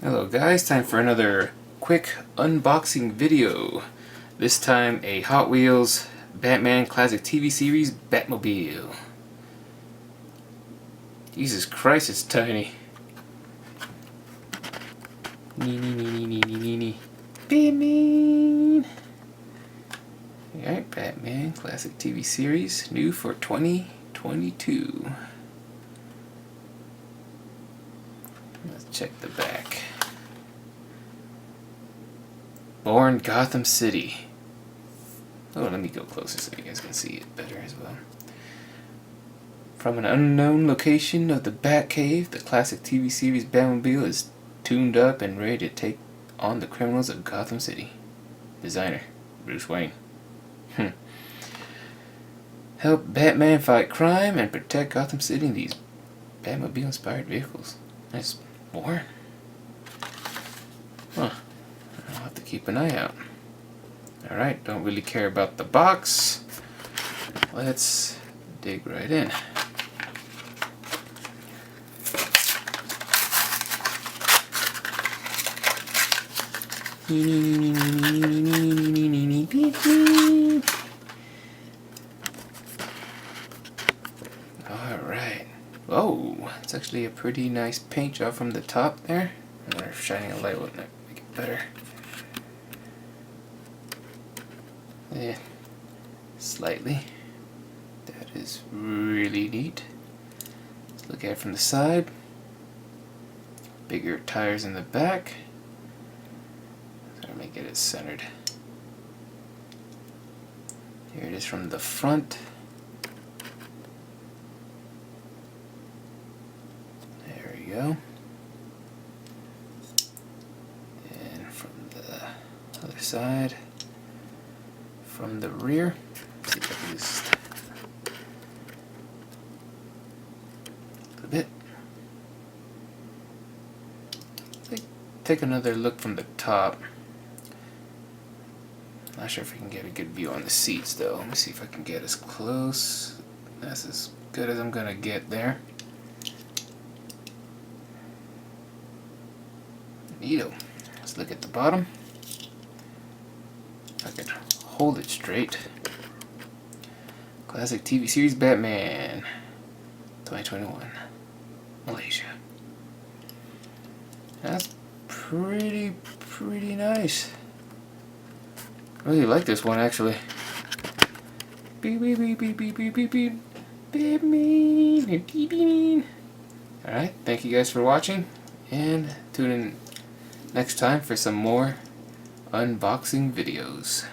Hello guys, time for another quick unboxing video. This time a Hot Wheels Batman classic TV series BatMobile. Jesus Christ, it's tiny. Batman! Alright, Batman classic TV series, new for 2022. Let's check the back. Born Gotham City. Oh, let me go closer so you guys can see it better as well. From an unknown location of the Batcave, the classic TV series Batmobile is tuned up and ready to take on the criminals of Gotham City. Designer, Bruce Wayne. Help Batman fight crime and protect Gotham City in these Batmobile-inspired vehicles. Nice. Born. Huh. I'll have to keep an eye out. Alright, don't really care about the box. Let's dig right in. Alright. Whoa, it's actually a pretty nice paint job from the top there. I wonder if shining a light wouldn't make it better. Yeah, slightly. That is really neat. Let's look at it from the side. Bigger tires in the back. So let me get it centered. Here it is from the front. There we go. And from the other side. From the rear. Let's see if I can just a bit. Take another look from the top. Not sure if we can get a good view on the seats though. Let me see if I can get as close. That's as good as I'm gonna get there. Neato. Let's look at the bottom. If I can hold it straight. Classic TV series Batman 2021 Malaysia. That's pretty nice. I really like this one actually. Beep beep beep beep beep beep beep beep. Beep beep beep beep. Alright, thank you guys for watching and tune in next time for some more unboxing videos.